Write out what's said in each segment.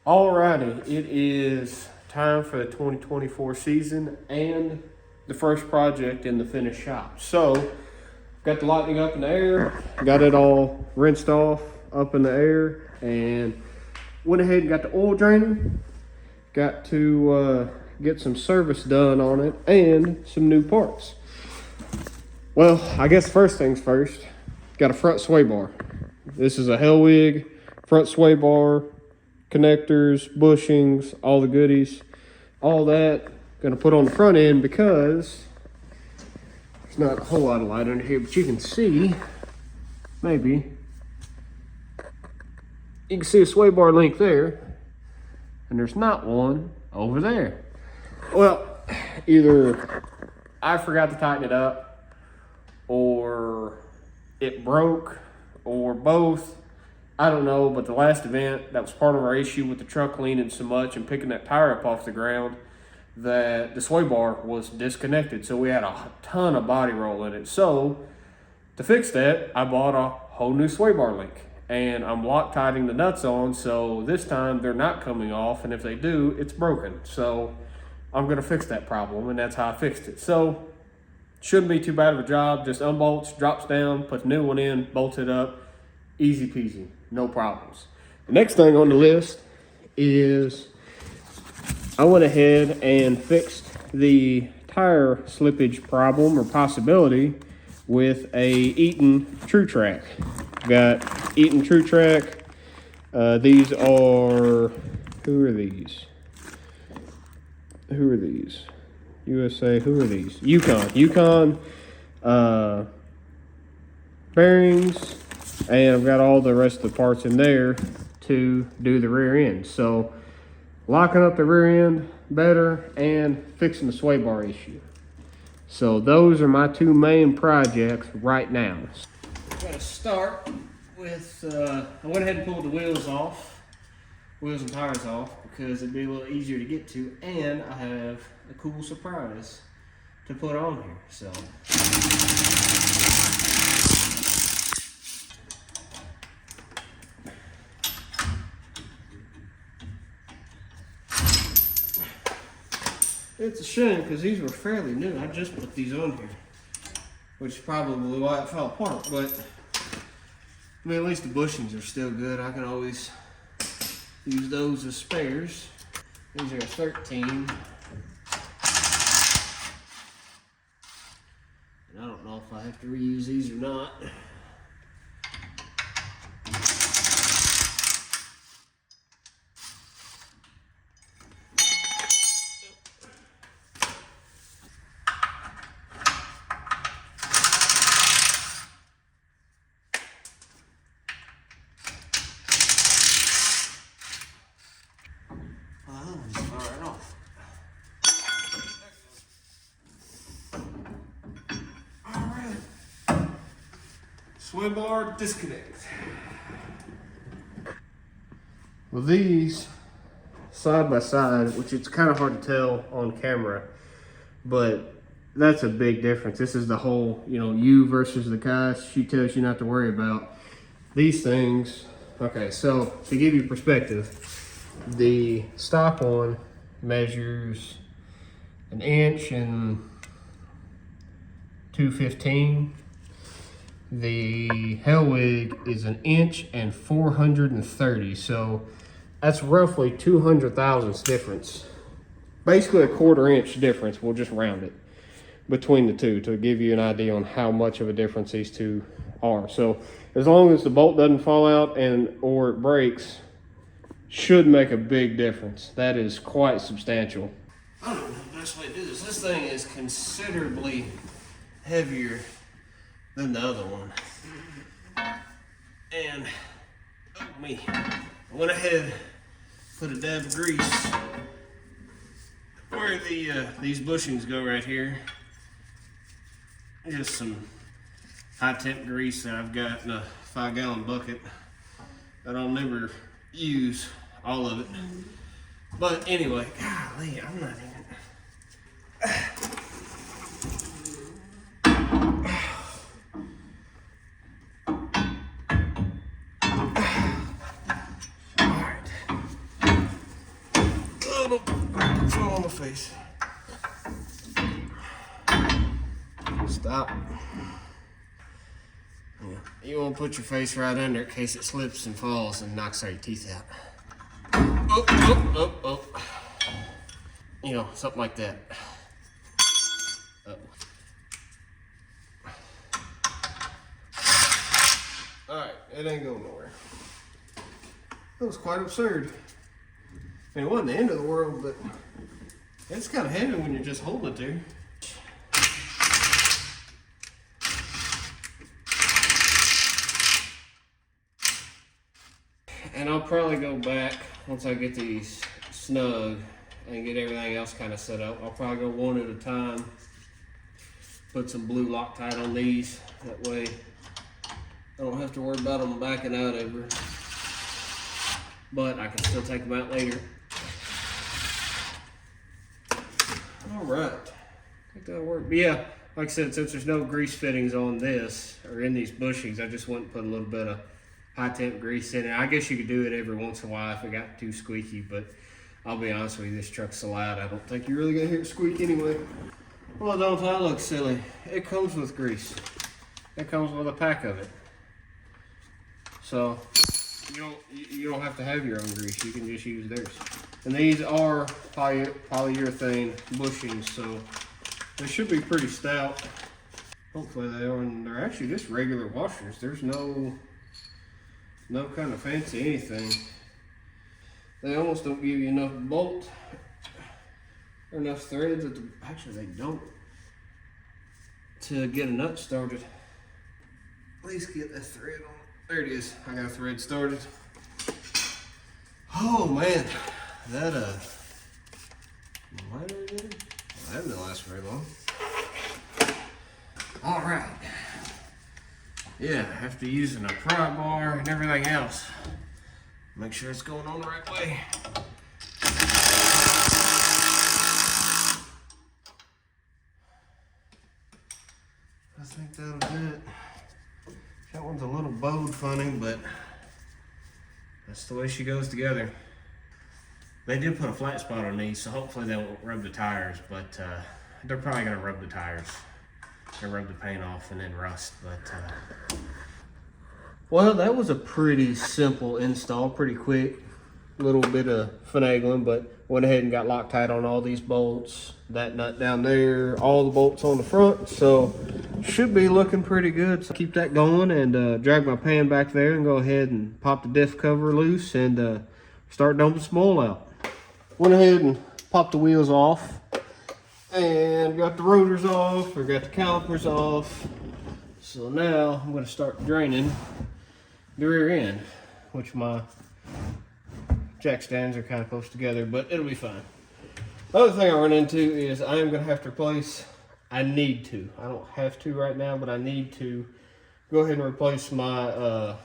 Alrighty, it is time for the 2024 season and the first project in the finished shop. So, got the lightning up in the air, got it all rinsed off up in the air, and went ahead and got the oil draining. Got to get some service done on it and some new parts. Well, I guess first things first, got a front sway bar. This is a Hellwig front sway bar, connectors, bushings, all the goodies, all that. Gonna put on the front end because there's not a whole lot of light under here, but you can see, maybe, you can see a sway bar link there, and there's not one over there. Well, either I forgot to tighten it up, or it broke, or both. I don't know, but the last event, that was part of our issue with the truck leaning so much and picking that tire up off the ground, that the sway bar was disconnected. So we had a ton of body roll in it. So to fix that, I bought a whole new sway bar link. And I'm Loctiting the nuts on, so this time they're not coming off. And if they do, it's broken. So I'm going to fix that problem, and that's how I fixed it. So shouldn't be too bad of a job. Just unbolts, drops down, put the new one in, bolts it up. Easy peasy, no problems. The next thing on the list is I went ahead and fixed the tire slippage problem or possibility with a Eaton True Trac. Got Eaton True Trac. These are, who are these? USA, who are these? Yukon bearings. And I've got all the rest of the parts in there to do the rear end. So locking up the rear end better and fixing the sway bar issue. So those are my two main projects right now. I'm going to start with, I went ahead and pulled the wheels and tires off, because it'd be a little easier to get to. And I have a cool surprise to put on here. So it's a shame because these were fairly new. I just put these on here, which is probably why it fell apart. But I mean, at least the bushings are still good. I can always use those as spares. These are 13. And I don't know if I have to reuse these or not. Sway bar disconnect. Well, these side by side, which it's kind of hard to tell on camera, but that's a big difference. This is the whole, U versus the Kai. She tells you not to worry about these things. Okay, so to give you perspective, the stock one measures 1 inch and 2/15. The Hellwig is 1 inch and 430, so that's roughly 200 thousandths difference. Basically a 1/4 inch difference, we'll just round it, between the two to give you an idea on how much of a difference these two are. So as long as the bolt doesn't fall out or it breaks, should make a big difference. That is quite substantial. I don't know the best way to do this. This thing is considerably heavier than the other one. And, oh me, I went ahead, put a dab of grease where these bushings go right here. Just some high temp grease that I've got in a 5-gallon bucket that I'll never use all of it. But anyway, golly, I'm not even. fall on my face. Stop. Yeah. You want to put your face right under it in case it slips and falls and knocks all your teeth out. Oh, oh, oh, oh. You know, something like that. Alright, it ain't going nowhere. That was quite absurd. I mean, it wasn't the end of the world, but it's kind of heavy when you're just holding it there. And I'll probably go back once I get these snug and get everything else kind of set up. I'll probably go one at a time. Put some blue Loctite on these. That way I don't have to worry about them backing out ever. But I can still take them out later. All right, I think that'll work. But yeah, like I said, since there's no grease fittings on this or in these bushings, I just went and put a little bit of high temp grease in it. I guess you could do it every once in a while if it got too squeaky, but I'll be honest with you, this truck's so loud, I don't think you're really gonna hear it squeak anyway. Well, don't I look silly? It comes with grease. It comes with a pack of it. So you don't have to have your own grease. You can just use theirs. And these are polyurethane bushings, so they should be pretty stout. Hopefully they are, and they're actually just regular washers. There's no kind of fancy anything. They almost don't give you enough bolt or enough threads actually they don't, to get a nut started. At least get this thread on. There it is. I got a thread started. Oh man, that lighter again? Well, that didn't last very long. All right. Yeah, after using a pry bar and everything else, make sure it's going on the right way. I think that'll do it. That one's a little bowed funny, but that's the way she goes together. They did put a flat spot on these, so hopefully they won't rub the tires, but they're probably gonna rub the tires. They'll rub the paint off and then rust, but well, that was a pretty simple install, pretty quick. A little bit of finagling, but went ahead and got Loctite on all these bolts. That nut down there, all the bolts on the front, so should be looking pretty good. So keep that going and drag my pan back there and go ahead and pop the diff cover loose and start dumping some oil out. Went ahead and popped the wheels off and got the rotors off, or got the calipers off. So now I'm going to start draining the rear end, which my jack stands are kind of close together, but it'll be fine. The other thing I run into is I am going to have to replace, I need to, I don't have to right now, but I need to go ahead and replace my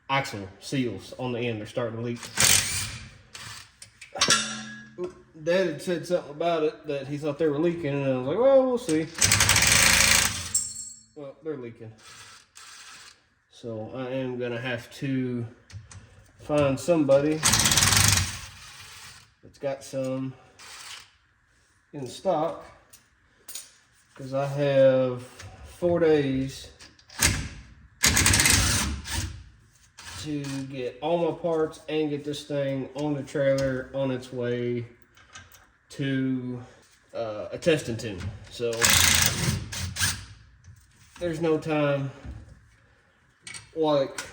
axle seals on the end. They're starting to leak. Dad had said something about it, that he thought they were leaking, and I was like, well, we'll see. Well, they're leaking. So I am gonna have to find somebody that's got some in stock, because I have 4 days to get all my parts and get this thing on the trailer on its way to a testing tune. So there's no time like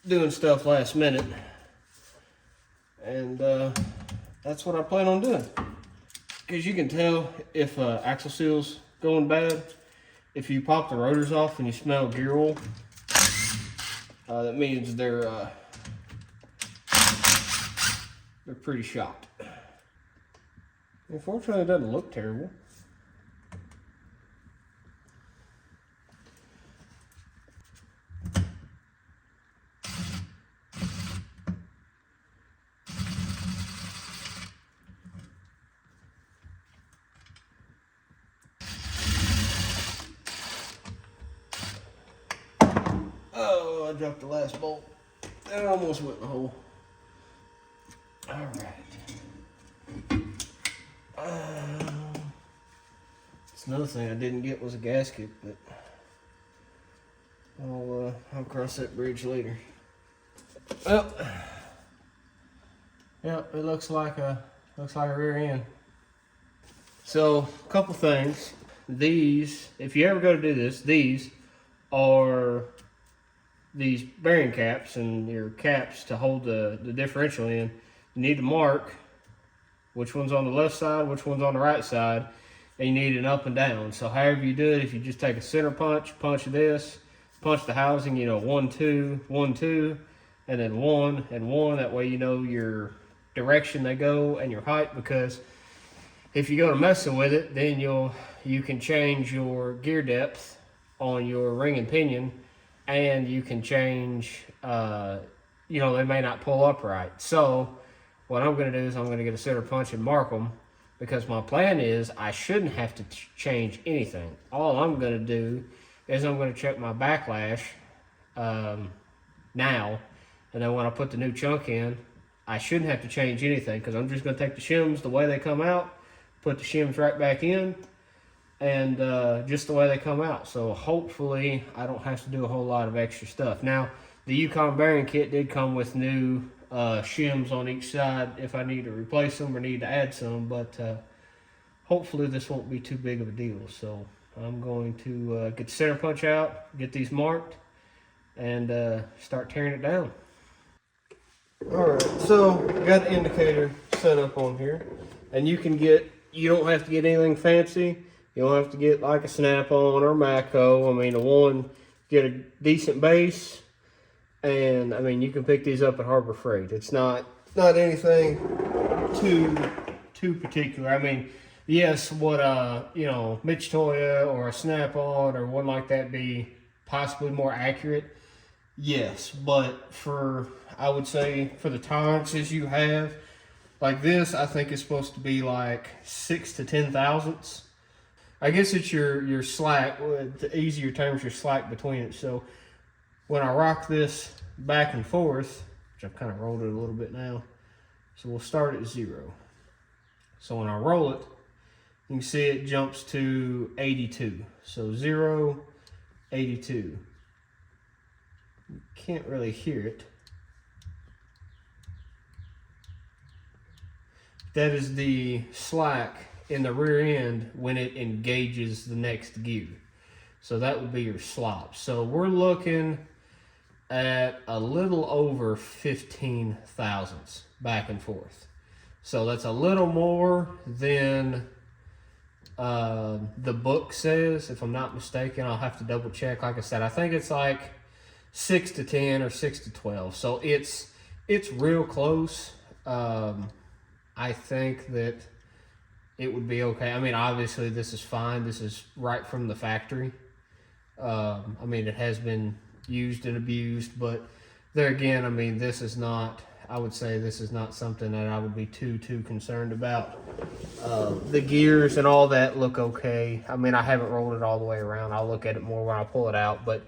doing stuff last minute, and that's what I plan on doing. Because you can tell if axle seals going bad if you pop the rotors off and you smell gear oil. That means they're pretty shot. Unfortunately, it doesn't look terrible. Oh, I dropped the last bolt. That almost went in the hole. All right. It's another thing I didn't get was a gasket, but I'll cross that bridge later. Well, yeah, it looks like a rear end. So, a couple things. These, if you ever go to do this, these are these bearing caps and your caps to hold the differential in. You need to mark which one's on the left side, which one's on the right side, and you need an up and down. So however you do it, if you just take a center punch this, punch the housing, 1, 2, 1, 2, and then 1 and 1. That way you know your direction they go and your height, because if you go to messing with it, then you can change your gear depth on your ring and pinion, and you can change, they may not pull up right. So what I'm going to do is I'm going to get a center punch and mark them, because my plan is I shouldn't have to change anything. All I'm going to do is I'm going to check my backlash now, and then when I put the new chunk in, I shouldn't have to change anything, because I'm just going to take the shims the way they come out, put the shims right back in, and just the way they come out. So hopefully I don't have to do a whole lot of extra stuff. Now, the Yukon bearing kit did come with new shims on each side if I need to replace them or need to add some, but hopefully this won't be too big of a deal. So I'm going to get the center punch out, get these marked, and start tearing it down. Alright, so got the indicator set up on here, and you don't have to get anything fancy. You don't have to get like a Snap-on or Mako. I mean, get a decent base, and I mean, you can pick these up at Harbor Freight. It's not anything too particular. I mean, yes, would Mitch Toya or a Snap-on or one like that be possibly more accurate? Yes, but I would say for the tolerances you have, like this, I think it's supposed to be like 6 to 10 thousandths. I guess it's your slack, the easier terms, your slack between it. So when I rock this back and forth, which I've kind of rolled it a little bit now, so we'll start at 0. So when I roll it, you can see it jumps to 82. So 0, 82. You can't really hear it. That is the slack in the rear end when it engages the next gear. So that would be your slop. So we're looking at a little over 15 thousandths back and forth. So that's a little more than the book says, if I'm not mistaken. I'll have to double check. Like I said, I think it's like 6 to 10 or 6 to 12. So it's real close. I think that it would be okay. I mean, obviously this is fine. This is right from the factory. I mean, it has been used and abused, but there again, I mean, I would say this is not something that I would be too concerned about. The gears and all that look okay. I mean, I haven't rolled it all the way around. I'll look at it more when I pull it out, but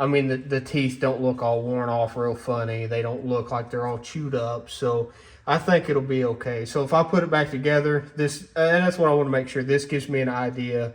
I mean, the teeth don't look all worn off real funny. They don't look like they're all chewed up. So I think it'll be okay. So if I put it back together, and that's what I want to make sure. This gives me an idea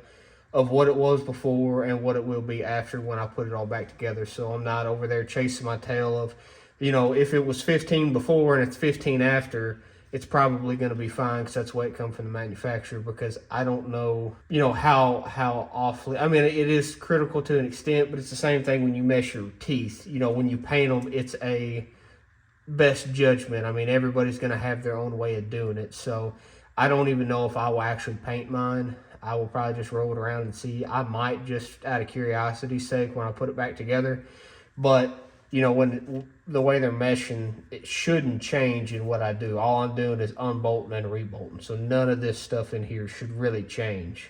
of what it was before and what it will be after when I put it all back together. So I'm not over there chasing my tail of, if it was 15 before and it's 15 after, it's probably going to be fine, because that's the way it comes from the manufacturer, because I don't know, how awfully, I mean, it is critical to an extent, but it's the same thing when you measure teeth. When you paint them, it's a best judgment. I mean, everybody's going to have their own way of doing it. So I don't even know if I will actually paint mine. I will probably just roll it around and see. I might just out of curiosity's sake when I put it back together. But, when the way they're meshing, it shouldn't change in what I do. All I'm doing is unbolting and rebolting. So none of this stuff in here should really change.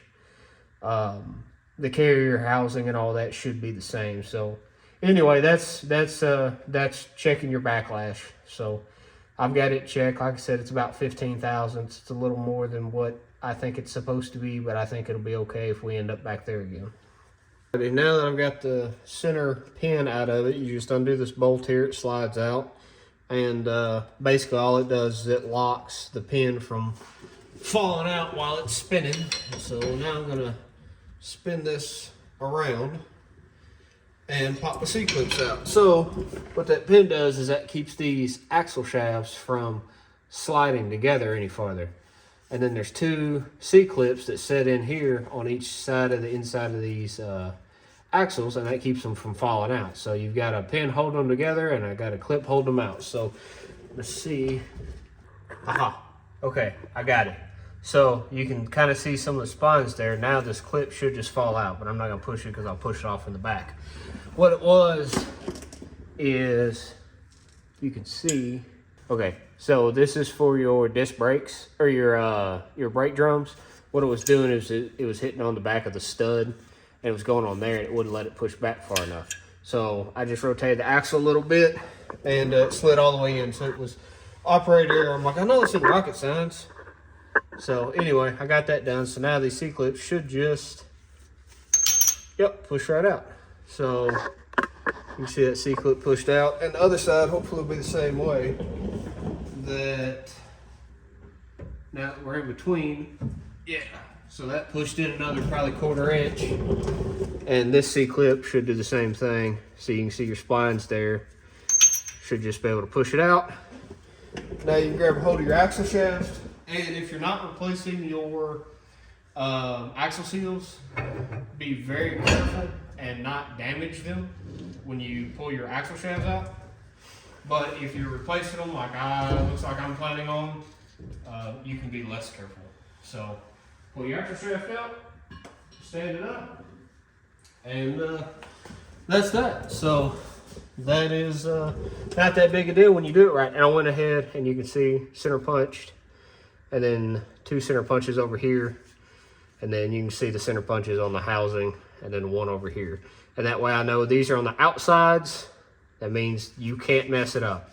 The carrier housing and all that should be the same. So anyway, that's checking your backlash. So I've got it checked. Like I said, it's about 15 thousandths. It's a little more than what I think it's supposed to be, but I think it'll be okay if we end up back there again. Now that I've got the center pin out of it, you just undo this bolt here. It slides out. And basically all it does is it locks the pin from falling out while it's spinning. So now I'm gonna spin this around and pop the C-clips out. So what that pin does is that keeps these axle shafts from sliding together any farther. And then there's two C-clips that set in here on each side of the inside of these axles, and that keeps them from falling out. So you've got a pin holding them together, and I got a clip holding them out. So let's see. Aha. Okay, I got it. So you can kind of see some of the spines there. Now this clip should just fall out, but I'm not gonna push it because I'll push it off in the back. What it was is, you can see, okay, so this is for your disc brakes, or your brake drums. What it was doing is it was hitting on the back of the stud, and it was going on there, and it wouldn't let it push back far enough. So I just rotated the axle a little bit, and it slid all the way in. So it was operator error. I'm like, I know it's in rocket science. So anyway, I got that done. So now these C-clips should just, yep, push right out. So you can see that C-clip pushed out, and the other side hopefully will be the same way. That now that we're in between, yeah. So that pushed in another probably 1/4 inch, and this C-clip should do the same thing. So you can see your splines there. Should just be able to push it out. Now you can grab a hold of your axle shaft, and if you're not replacing your axle seals, be very careful and not damage them when you pull your axle shafts out. But if you're replacing them like looks like I'm planning on, you can be less careful. So pull your axle shaft out, stand it up, and that's that. So that is not that big a deal when you do it right. And I went ahead and you can see center punched, and then 2 center punches over here, and then you can see the center punches on the housing, and then 1 over here. And that way I know these are on the outsides. That means you can't mess it up.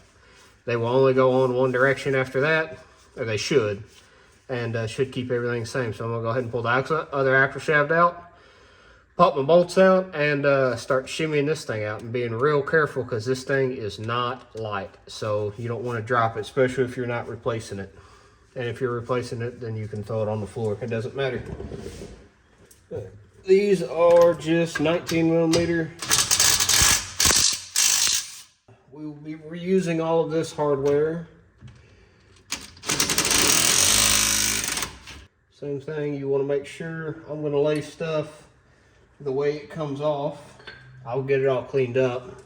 They will only go on one direction after that, or they should, and should keep everything the same. So I'm gonna go ahead and pull the other axle shaft out, pop my bolts out, and start shimmying this thing out and being real careful because this thing is not light. So you don't want to drop it, especially if you're not replacing it. And if you're replacing it, then you can throw it on the floor. It doesn't matter. These are just 19mm. We will be reusing all of this hardware. Same thing, you want to make sure, I'm going to lay stuff the way it comes off. I'll get it all cleaned up,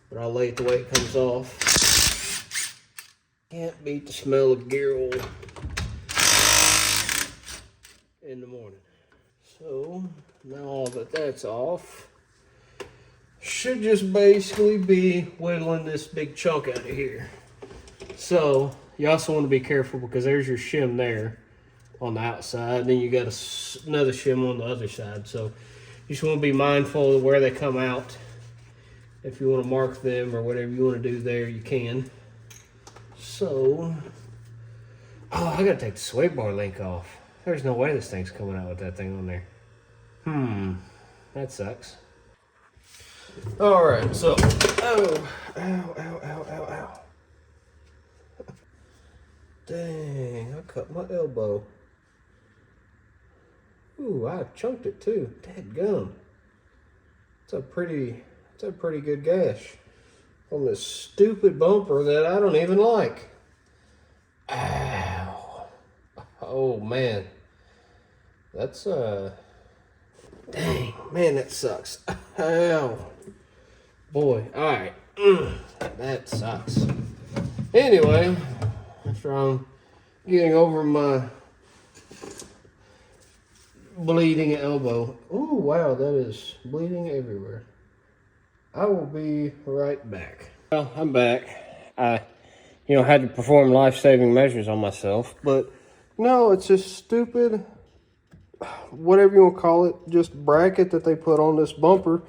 but I'll lay it the way it comes off. Can't beat the smell of gear oil in the morning. So now that that's off, should just basically be whittling this big chunk out of here. So you also want to be careful because there's your shim there on the outside, and then you got another shim on the other side. So you just want to be mindful of where they come out. If you want to mark them or whatever you want to do there, you can. So, oh, I gotta take the sway bar link off. There's no way this thing's coming out with that thing on there. That sucks. All right, so, oh, ow, ow, ow, ow, ow. Dang, I cut my elbow. Ooh, I chunked it too. Dadgum. It's a pretty good gash on this stupid bumper that I don't even like. Ow. Oh man. That's dang, man, that sucks. Ow. Boy, alright. That sucks. Anyway, after I'm getting over my bleeding elbow. Oh wow, that is bleeding everywhere. I will be right back. Well, I'm back. I, had to perform life-saving measures on myself, but no, it's just stupid, whatever you want to call it, just bracket that they put on this bumper.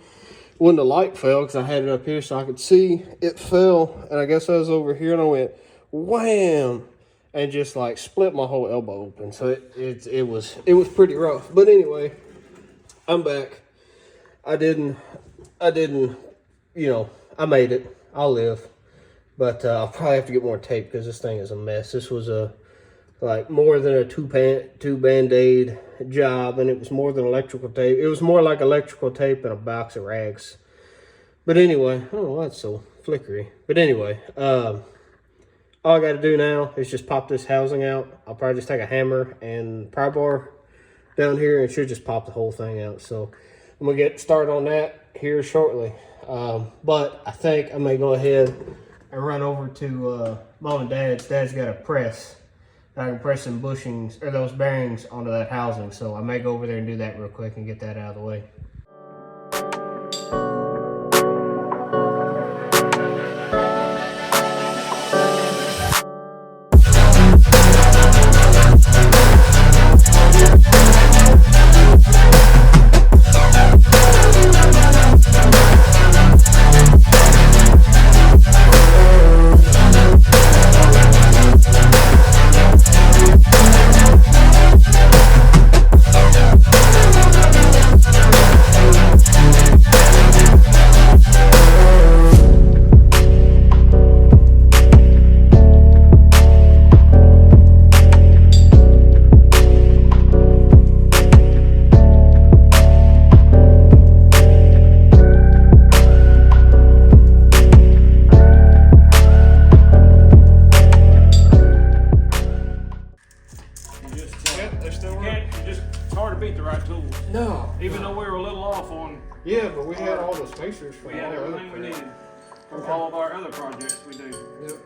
When the light fell, because I had it up here so I could see, it fell, and I guess I was over here, and I went wham, and just like split my whole elbow open. So it was pretty rough. But anyway, I'm back. I didn't, I made it. I'll live. But I'll probably have to get more tape because this thing is a mess. This was like more than a two Band-Aid job, and it was more than electrical tape. It was more like electrical tape and a box of rags. But anyway, oh, that's so flickery. But anyway, all I got to do now is just pop this housing out. I'll probably just take a hammer and pry bar down here, and it should just pop the whole thing out. So I'm gonna get started on that here shortly. But I think I may go ahead and run over to Mom and Dad's. Dad's got a press. I can press some bushings or those bearings onto that housing. So I may go over there and do that real quick and get that out of the way. No. Even though we were a little off on. Yeah, but we had all the spacers for we had everything we needed for all of our other projects we do. Yep.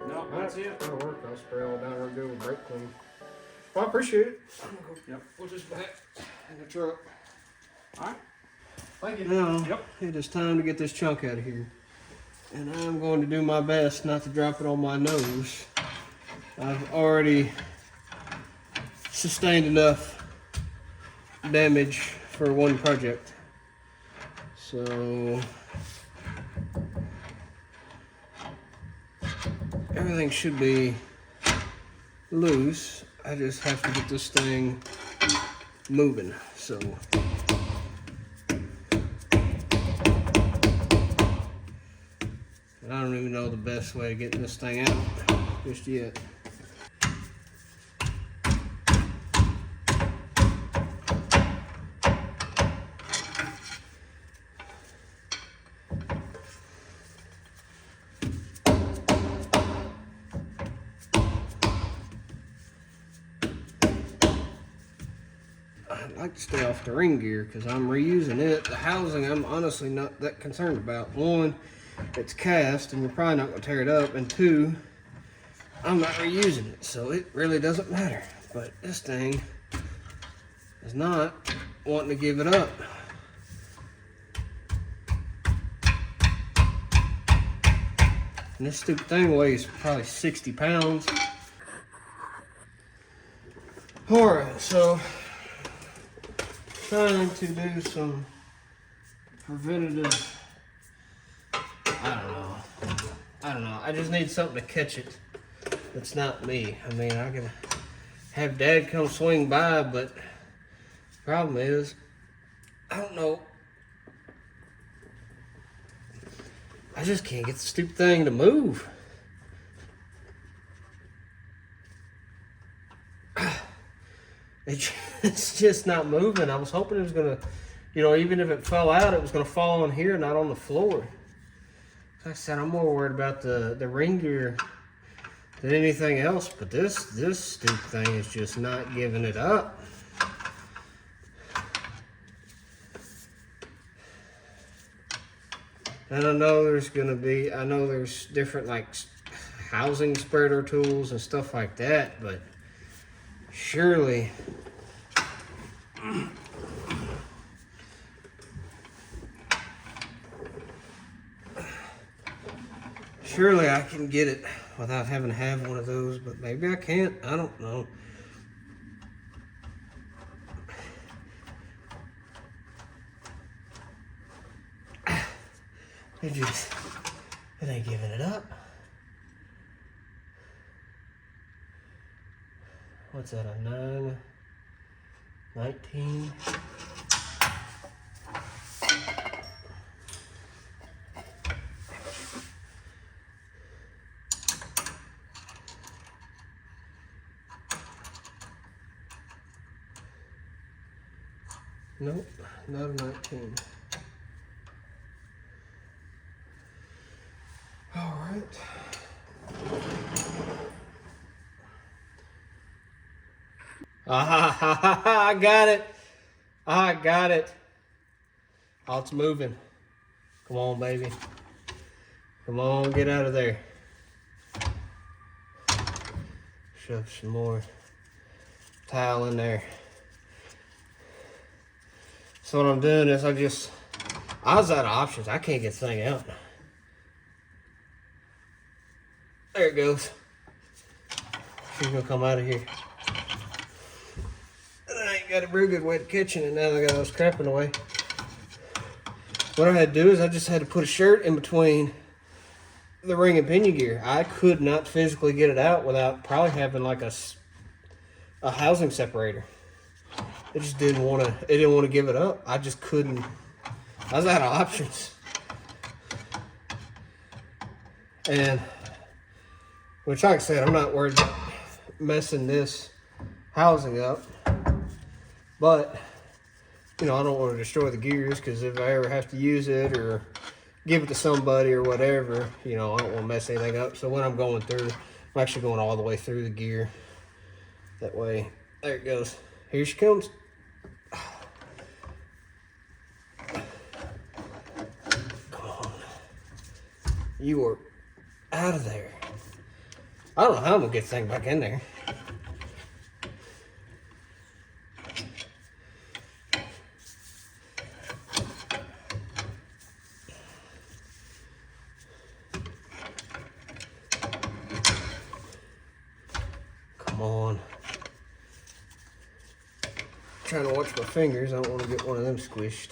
No, that's it. That'll work. I'll spray all down real good with brake clean. Well, I appreciate it. I'm gonna go Yep. put this back in the truck. All right. Thank you. Now, it is time to get this chunk out of here. And I'm going to do my best not to drop it on my nose. I've already sustained enough damage for one project. So everything should be loose. I just have to get this thing moving. So I don't even know the best way to get this thing out just yet. I like to stay off the ring gear because I'm reusing it. The housing I'm honestly not that concerned about. One, it's cast and you're probably not going to tear it up, and two, I'm not reusing it, so it really doesn't matter. But this thing is not wanting to give it up. And this stupid thing weighs probably 60 pounds. Alright, so trying to do some preventative, I don't know. I just need something to catch it. It's not me. I mean, I can have Dad come swing by, but the problem is, I don't know. I just can't get the stupid thing to move. It's just not moving. I was hoping it was gonna, even if it fell out, it was gonna fall on here, not on the floor. Like I said, I'm more worried about the ring gear than anything else. But this stupid thing is just not giving it up. And I know there's different like housing spreader tools and stuff like that, but surely I can get it without having to have one of those, but maybe I can't. I don't know. It ain't giving it up. What's that, a 9, 19? Nope, not a 19. All right. I got it. I got it. Oh, it's moving. Come on, baby. Come on, get out of there. Shove some more towel in there. So what I'm doing is I was out of options. I can't get this thing out. There it goes. She's gonna come out of here. And I ain't got a very good way to catching it now that I got all this crap in the way. What I had to do is I just had to put a shirt in between the ring and pinion gear. I could not physically get it out without probably having like a housing separator. It just didn't want to give it up. I just couldn't. I was out of options. And which, like I said, I'm not worried about messing this housing up, but you know, I don't want to destroy the gears, because if I ever have to use it or give it to somebody or whatever, you know, I don't want to mess anything up. So when I'm going through, I'm actually going all the way through the gear. That way, there it goes. Here she comes. Come on. You are out of there. I don't know how I'm going to get this thing back in there. Come on. I'm trying to watch my fingers. I don't want to get one of them squished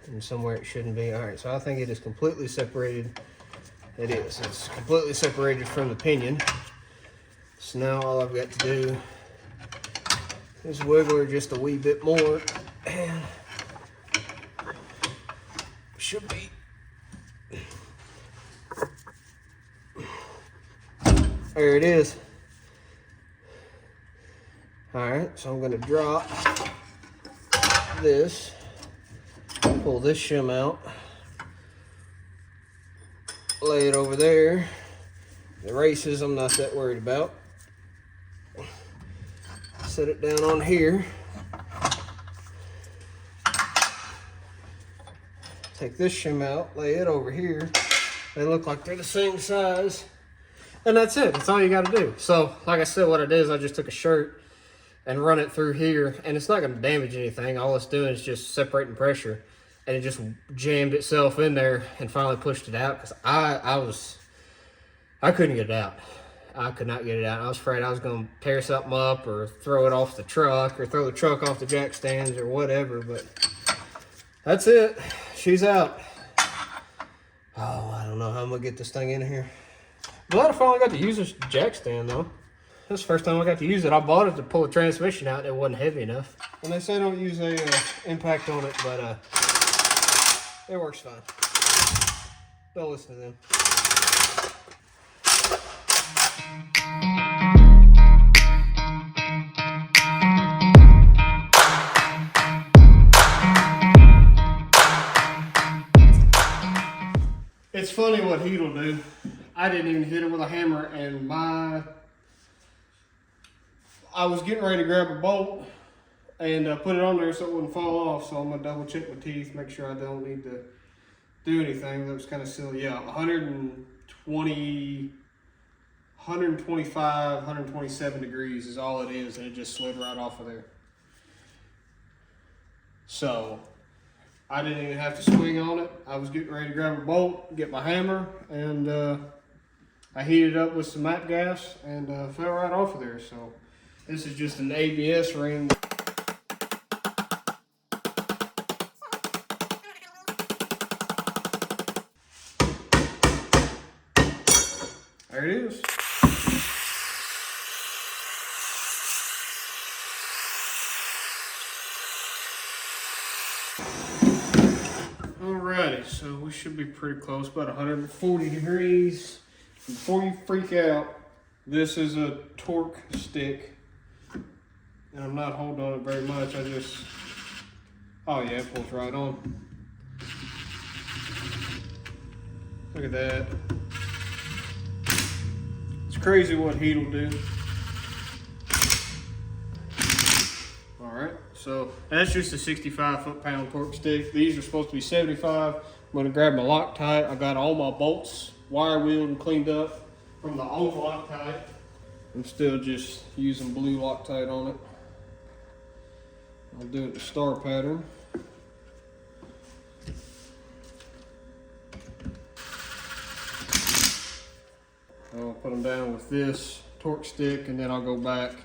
and somewhere it shouldn't be. All right, so I think it is completely separated. It is. It's completely separated from the pinion. So now all I've got to do is wiggle her just a wee bit more, and should be. There it is. Alright, so I'm going to drop this, pull this shim out, lay it over there. The races I'm not that worried about. Set it down on here. Take this shim out, lay it over here. They look like they're the same size. And that's it. That's all you got to do. So, like I said, what I did is I just took a shirt and run it through here, and it's not going to damage anything. All it's doing is just separating pressure, and it just jammed itself in there and finally pushed it out, because I couldn't get it out. I could not get it out. I was afraid I was going to tear something up or throw it off the truck or throw the truck off the jack stands or whatever, but that's it. She's out. Oh, I don't know how I'm going to get this thing in here. Glad I finally got to use this jack stand, though. This is the first time I got to use it. I bought it to pull the transmission out, and it wasn't heavy enough. And they say don't use a impact on it, but it works fine. Don't listen to them. It's funny what heat will do. I didn't even hit it with a hammer, and I was getting ready to grab a bolt and put it on there so it wouldn't fall off. So I'm gonna double check my teeth, make sure I don't need to do anything. That was kind of silly. Yeah, 120, 125, 127 degrees is all it is, and it just slid right off of there. So I didn't even have to swing on it. I was getting ready to grab a bolt, get my hammer, and I heated it up with some MAP gas and fell right off of there. So this is just an ABS ring. There it is. Alrighty, so we should be pretty close, about 140 degrees. Before you freak out, this is a torque stick, and I'm not holding on it very much. I just Oh yeah, it pulls right on. Look at that. It's crazy what heat will do. Alright, so that's just a 65 foot-pound torque stick. These are supposed to be 75. I'm gonna grab my Loctite. I got all my bolts wire wheeled and cleaned up from the old Loctite. I'm still just using blue Loctite on it. I'll do it the star pattern. I'll put them down with this torque stick, and then I'll go back,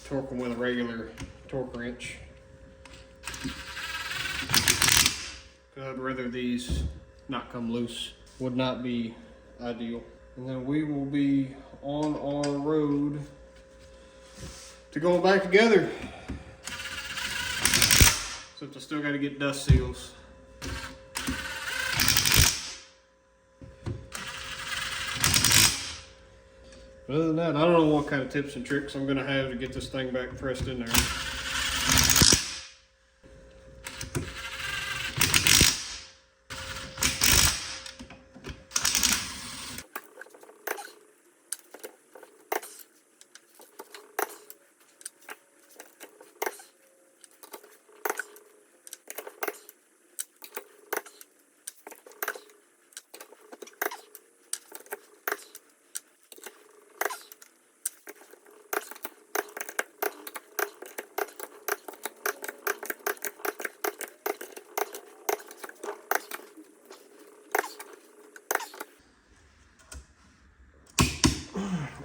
torque them with a regular torque wrench. I'd rather these not come loose. Would not be ideal. And then we will be on our road to going back together. Except I still got to get dust seals. But other than that, I don't know what kind of tips and tricks I'm going to have to get this thing back pressed in there.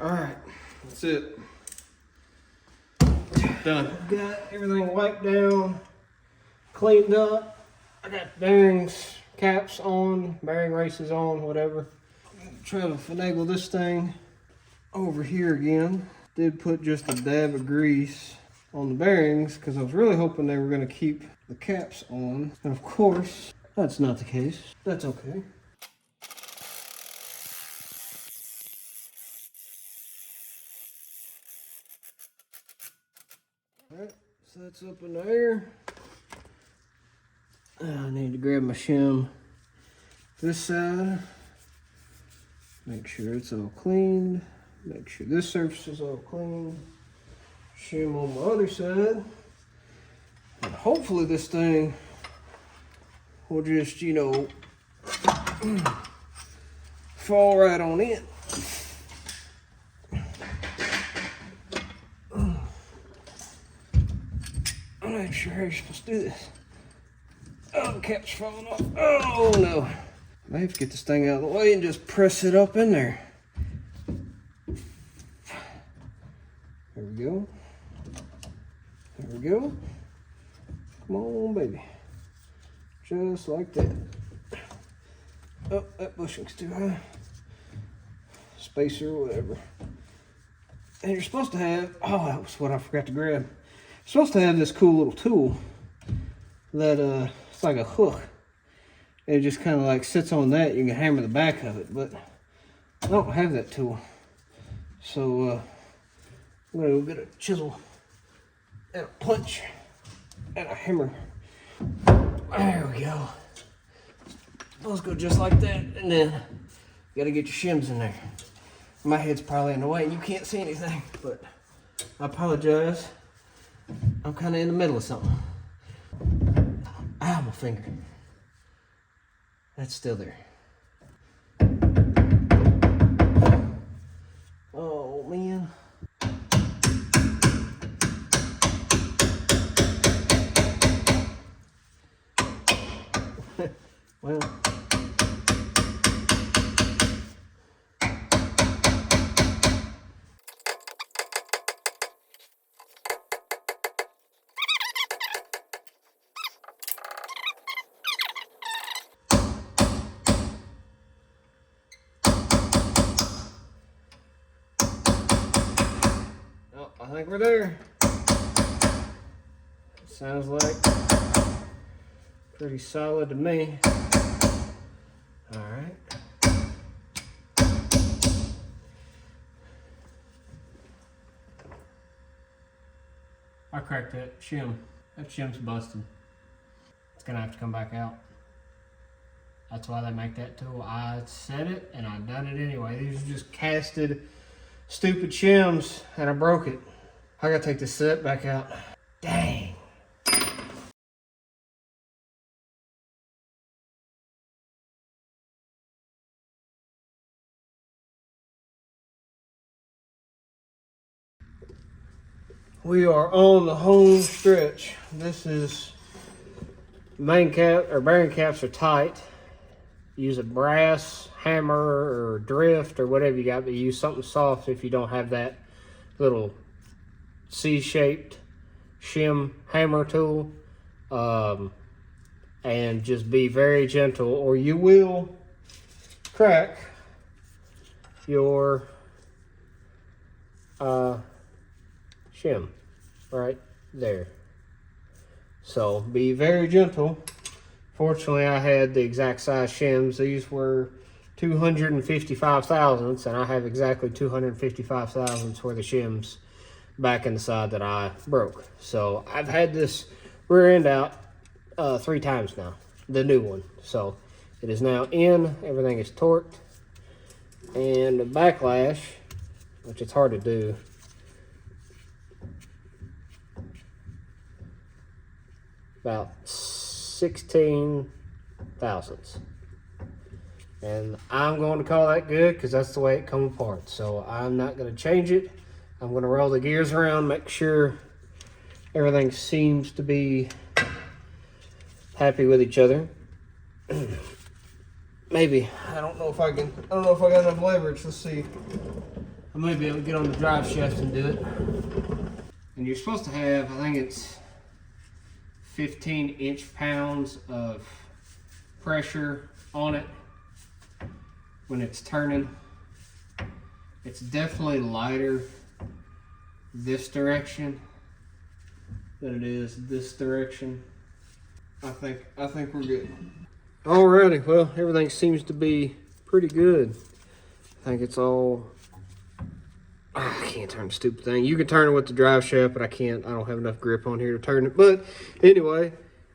Alright, that's it. Done. Got everything wiped down, cleaned up. I got bearings, caps on, bearing races on, whatever. Try to finagle this thing over here again. Did put just a dab of grease on the bearings because I was really hoping they were going to keep the caps on. And of course, that's not the case. That's okay. Alright, so that's up in the air. I need to grab my shim this side. Make sure it's all cleaned. Make sure this surface is all clean. Shim on my other side. And hopefully this thing will just, you know, fall right on in. I'm not sure how you're supposed to do this. Oh, the cap's falling off. Oh no. I may have to get this thing out of the way and just press it up in there. There we go. There we go. Come on, baby. Just like that. Oh, that bushing's too high. Spacer, whatever. And you're supposed to have, oh, that was what I forgot to grab. You're supposed to have this cool little tool that it's like a hook. And it just kind of like sits on that. You can hammer the back of it, but I don't have that tool. So I'm gonna go get a chisel and a punch and a hammer. There we go. Those go just like that, and then you gotta get your shims in there. My head's probably in the way and you can't see anything, but I apologize. I'm kind of in the middle of something. Ah, my finger. That's still there. Oh, man. Well. I think we're there. Sounds like pretty solid to me. All right. I cracked that shim. That shim's busting. it's gonna have to come back out. That's why they make that tool. I said it and I done it anyway. These are just casted stupid shims and I broke it. I gotta take this set back out. Dang. We are on the home stretch. This is main cap or bearing caps are tight. Use a brass hammer or drift or whatever you got, but use something soft if you don't have that little C-shaped shim hammer tool. And just be very gentle or you will crack your shim right there. So be very gentle. Fortunately, I had the exact size shims. These were 255 thousandths, and I have exactly 255 thousandths worth of shims back in the side that I broke. So I've had this rear end out 3 times now, the new one. So it is now in, everything is torqued, and the backlash, which it's hard to do, about 16 thousandths. And I'm going to call that good because that's the way it come apart. So I'm not going to change it. I'm going to roll the gears around, make sure everything seems to be happy with each other. Maybe, I don't know if I got enough leverage. Let's see. I may be able to get on the drive shaft and do it. And you're supposed to have, I think it's 15 inch-pounds of pressure on it when it's turning. It's definitely lighter this direction than it is this direction. I think we're good. Alrighty, well, everything seems to be pretty good. I think it's all, I can't turn the stupid thing. You can turn it with the drive shaft, but I can't. I don't have enough grip on here to turn it. But anyway,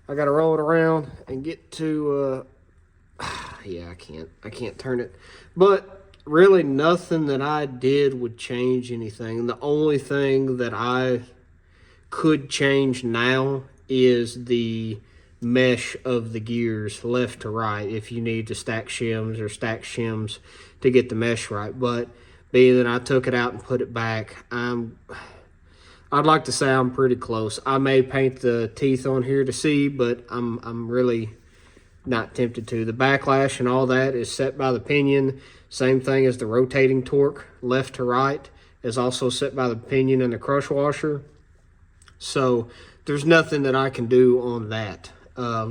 I got to roll it around and get to, yeah, I can't turn it. But really nothing that I did would change anything. The only thing that I could change now is the mesh of the gears left to right if you need to stack shims or stack shims to get the mesh right. But being that I took it out and put it back, I'd like to say I'm pretty close. I may paint the teeth on here to see, but I'm really not tempted to. The backlash and all that is set by the pinion. Same thing as the rotating torque left to right is also set by the pinion and the crush washer. So there's nothing that I can do on that.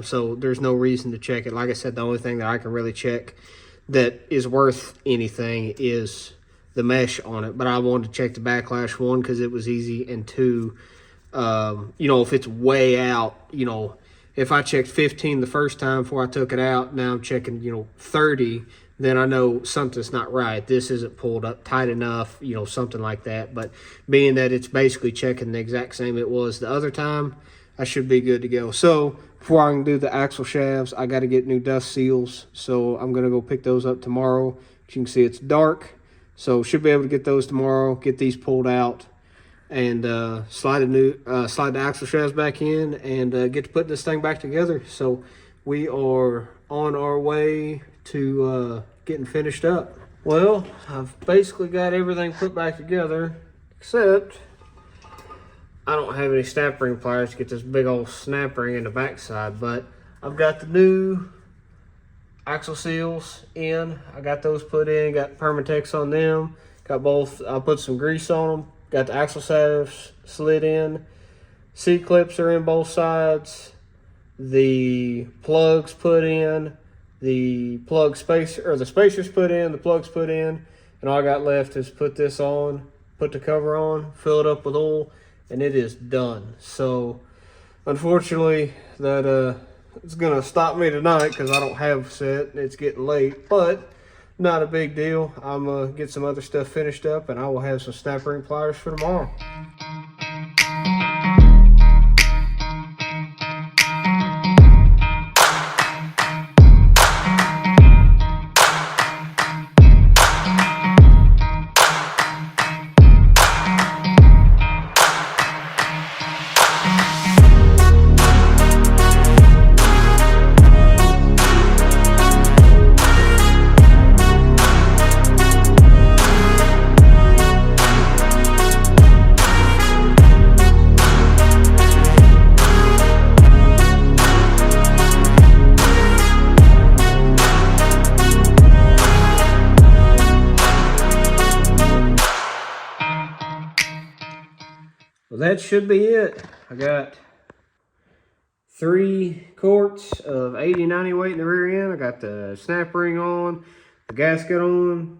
So there's no reason to check it. Like I said, the only thing that I can really check that is worth anything is the mesh on it. But I wanted to check the backlash, one, because it was easy, and two, you know, if it's way out, you know, if I checked 15 the first time before I took it out, now I'm checking, you know, 30, then I know something's not right. This isn't pulled up tight enough, you know, something like that. But being that it's basically checking the exact same it was the other time, I should be good to go. So before I can do the axle shafts, I got to get new dust seals. So I'm going to go pick those up tomorrow. As you can see, it's dark. So should be able to get those tomorrow, get these pulled out, and slide the axle shafts back in, and get to putting this thing back together. So we are on our way to getting finished up. Well, I've basically got everything put back together, except I don't have any snap ring pliers to get this big old snap ring in the backside, but I've got the new axle seals in. I got those put in, got Permatex on them, got both. I put some grease on them, got the axle shafts slid in, C-clips are in both sides, the plugs put in, the plug spacer, or the spacers put in, the plugs put in, and all I got left is put this on, put the cover on, fill it up with oil, and it is done. So unfortunately that it's gonna stop me tonight because I don't have a set and it's getting late, but not a big deal. I'm gonna get some other stuff finished up, and I will have some snap ring pliers for tomorrow. Well, that should be it. I got 3 quarts of 80-90 weight in the rear end. I got the snap ring on, the gasket on,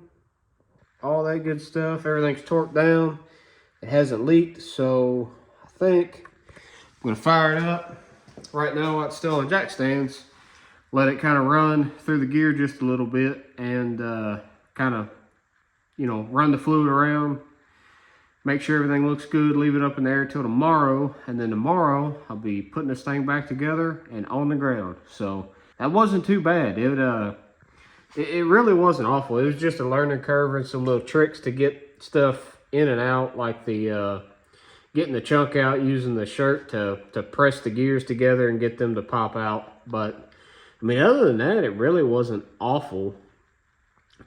all that good stuff. Everything's torqued down. It hasn't leaked, so I think I'm gonna fire it up. Right now while it's still on jack stands, let it kind of run through the gear just a little bit and kind of, you know, run the fluid around. Make sure everything looks good, leave it up in the air till tomorrow, and then tomorrow I'll be putting this thing back together and on the ground. So that wasn't too bad. It really wasn't awful. It was just a learning curve and some little tricks to get stuff in and out, like the getting the chunk out using the shirt to press the gears together and get them to pop out. But I mean, other than that, it really wasn't awful.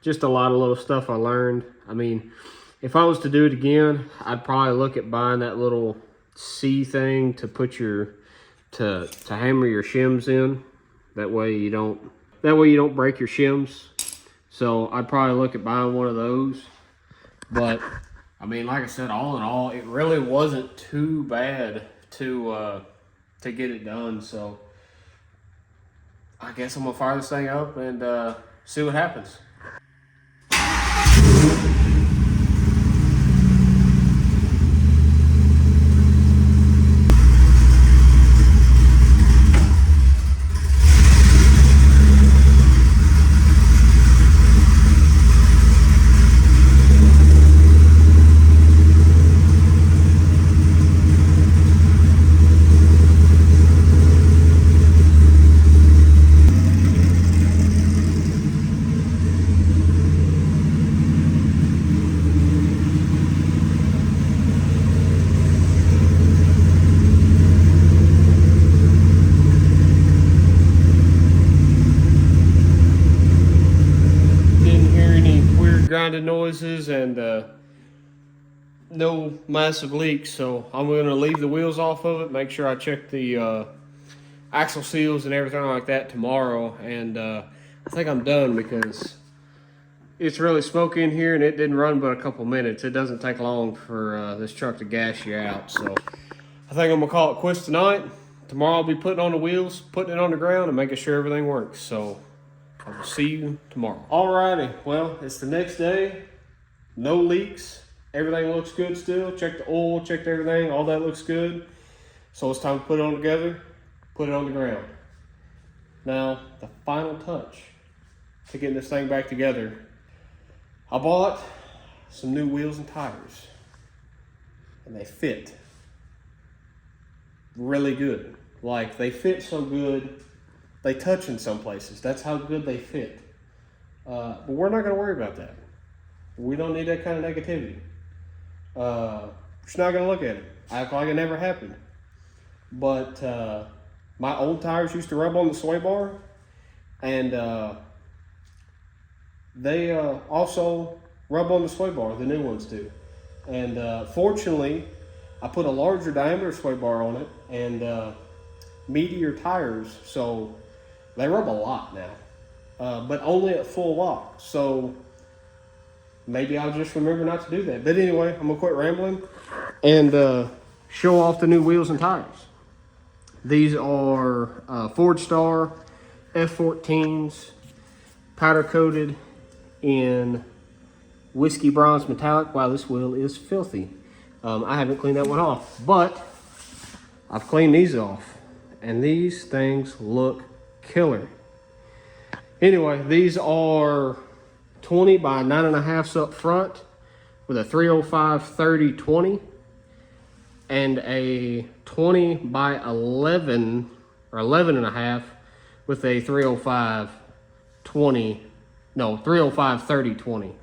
Just a lot of little stuff I learned. I mean, if I was to do it again, I'd probably look at buying that little C thing to put to hammer your shims in. That way you don't break your shims. So I'd probably look at buying one of those. But I mean, like I said, all in all, it really wasn't too bad to get it done. So I guess I'm gonna fire this thing up and see what happens. Grinding noises and no massive leaks, so I'm going to leave the wheels off of it, make sure I check the axle seals and everything like that tomorrow, and I think I'm done because it's really smoky in here and it didn't run but a couple minutes. It doesn't take long for this truck to gas you out, so I think I'm going to call it quits tonight. Tomorrow I'll be putting on the wheels, putting it on the ground, and making sure everything works. So I will see you tomorrow. Alrighty, well, it's the next day. No leaks. Everything looks good still. Checked the oil, checked everything. All that looks good. So it's time to put it on together, put it on the ground. Now, the final touch to getting this thing back together. I bought some new wheels and tires. And they fit really good. Like, they fit so good. They touch in some places. That's how good they fit. But we're not going to worry about that. We don't need that kind of negativity. We're just not going to look at it. Act like it never happened. But my old tires used to rub on the sway bar. And they also rub on the sway bar. The new ones do. And fortunately, I put a larger diameter sway bar on it. And meatier tires. So they rub a lot now, but only at full lock. So maybe I'll just remember not to do that. But anyway, I'm gonna quit rambling and show off the new wheels and tires. These are Ford Star F14s, powder coated in whiskey bronze metallic. Wow, this wheel is filthy. I haven't cleaned that one off, but I've cleaned these off, and these things look killer. Anyway, these are 20 by 9.5 up front with a 305/30/20 and a 20 by 11 or 11.5 with a 305/30/20.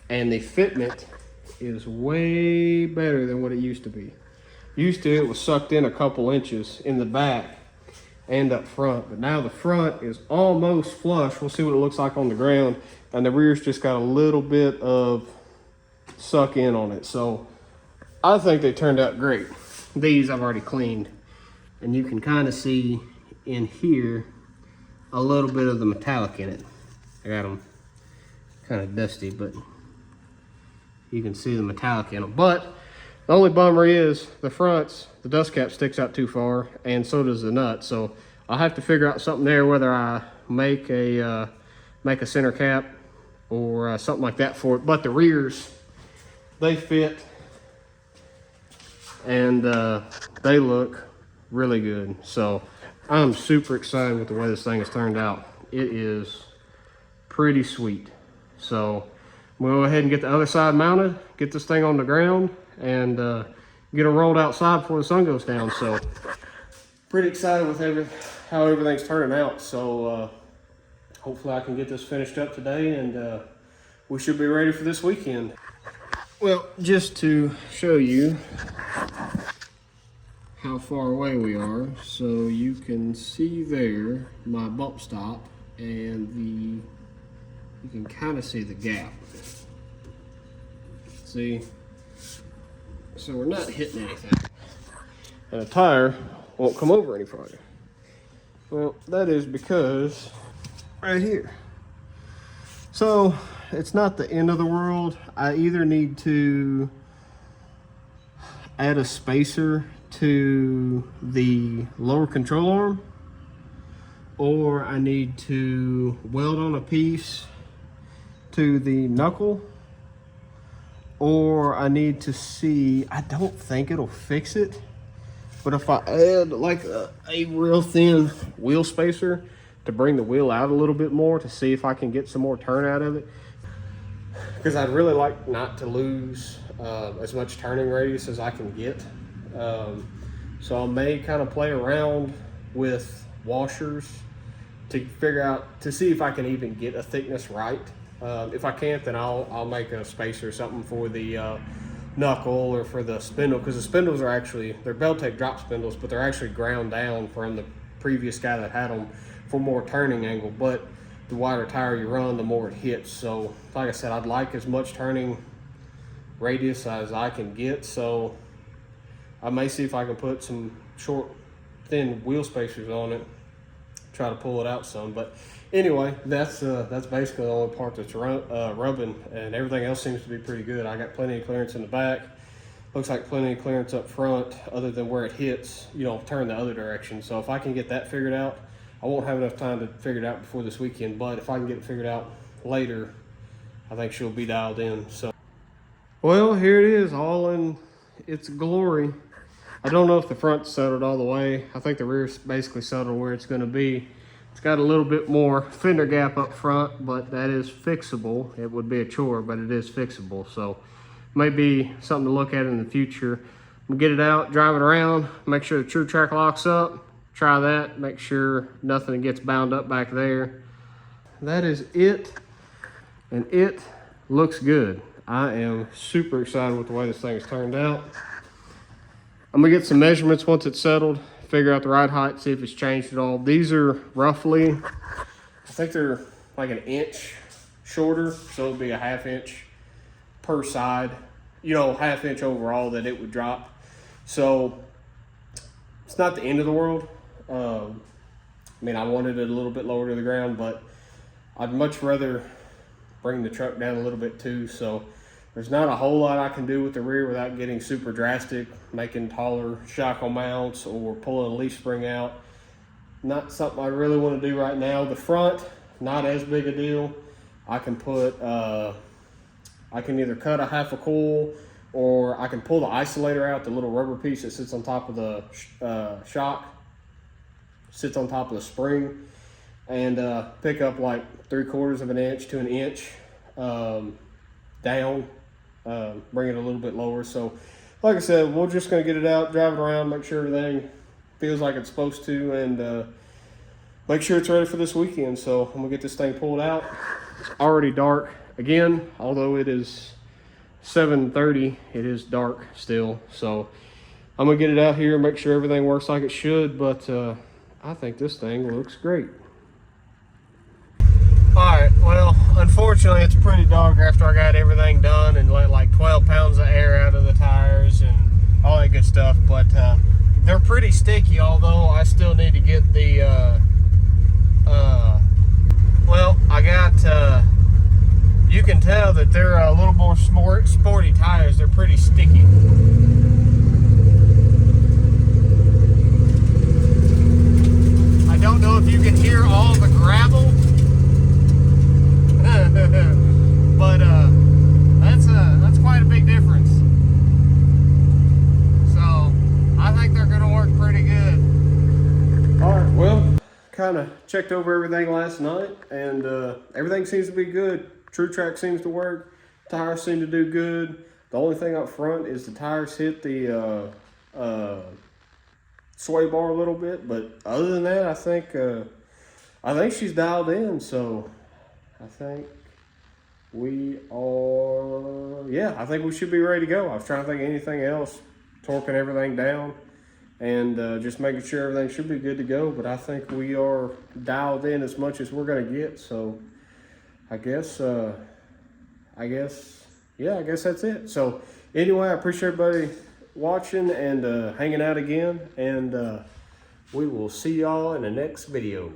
And the fitment is way better than what it used to be. Used to, it was sucked in a couple inches in the back and up front, but now the front is almost flush. We'll see what it looks like on the ground, and the rear's just got a little bit of suck in on it. So I think they turned out great. These I've already cleaned, and you can kind of see in here a little bit of the metallic in it. I got them kind of dusty, but you can see the metallic in them. But The only bummer is the fronts, the dust cap sticks out too far, and so does the nut. So I'll have to figure out something there, whether I make a center cap or something like that for it. But the rears, they fit, and they look really good. So I'm super excited with the way this thing has turned out. It is pretty sweet. So we'll go ahead and get the other side mounted, get this thing on the ground, and get them rolled outside before the sun goes down. So pretty excited with how everything's turning out. So hopefully I can get this finished up today, and we should be ready for this weekend. Well, just to show you how far away we are, so you can see there my bump stop, and you can kind of see the gap. See? So we're not hitting anything. And a tire won't come over any farther. Well, that is because right here. So it's not the end of the world. I either need to add a spacer to the lower control arm, or I need to weld on a piece to the knuckle, or I need to see, I don't think it'll fix it, but if I add like a real thin wheel spacer to bring the wheel out a little bit more, to see if I can get some more turn out of it, because I'd really like not to lose as much turning radius as I can get. So I may kind of play around with washers to figure out, to see if I can even get a thickness right. If I can't, then I'll make a spacer or something for the knuckle or for the spindle, because the spindles are actually, they're Beltec drop spindles, but they're actually ground down from the previous guy that had them for more turning angle. But the wider tire you run, the more it hits. So like I said, I'd like as much turning radius as I can get. So I may see if I can put some short, thin wheel spacers on it, try to pull it out some. But anyway, that's basically the only part that's rubbing, and everything else seems to be pretty good. I got plenty of clearance in the back. Looks like plenty of clearance up front, other than where it hits, turn the other direction. So if I can get that figured out, I won't have enough time to figure it out before this weekend, but if I can get it figured out later, I think she'll be dialed in. So, well, here it is, all in its glory. I don't know if the front's settled all the way. I think the rear's basically settled where it's going to be. It's got a little bit more fender gap up front, but that is fixable. It would be a chore, but it is fixable. So maybe something to look at in the future. We'll get it out, drive it around, make sure the True Trac locks up. Try that, make sure nothing gets bound up back there. That is it, and it looks good. I am super excited with the way this thing has turned out. I'm gonna get some measurements once it's settled, figure out the ride height, see if it's changed at all. These are roughly, I think they're like an inch shorter, so it'll be a ½ inch per side, ½ inch overall that it would drop. So it's not the end of the world. I mean, I wanted it a little bit lower to the ground, but I'd much rather bring the truck down a little bit too. So there's not a whole lot I can do with the rear without getting super drastic, making taller shackle mounts or pulling a leaf spring out. Not something I really want to do right now. The front, not as big a deal. I can put, I can either cut a half a coil, or I can pull the isolator out, the little rubber piece that sits on top of the shock, sits on top of the spring, and pick up like 3/4 of an inch to an inch down, bring it a little bit lower. So like I said, we're just gonna get it out, drive it around, make sure everything feels like it's supposed to, and make sure it's ready for this weekend. So I'm gonna get this thing pulled out. It's already dark again, although it is 7:30, it is dark still. So I'm gonna get it out here and make sure everything works like it should, but I think this thing looks great. Alright, well, unfortunately it's pretty dark after I got everything done and let like 12 pounds of air out of the tires and all that good stuff, but they're pretty sticky, although I still need to get the well, I got you can tell that they're a little more sporty tires. They're pretty sticky. But that's quite a big difference. So I think they're going to work pretty good. All right, well, kind of checked over everything last night, and everything seems to be good. True Trac seems to work. Tires seem to do good. The only thing up front is the tires hit the sway bar a little bit, but other than that, I think she's dialed in. So I think I think we should be ready to go. I was trying to think of anything else, torquing everything down, and just making sure everything should be good to go. But I think we are dialed in as much as we're going to get. So I guess that's it. So anyway, I appreciate everybody watching and hanging out again, and we will see y'all in the next video.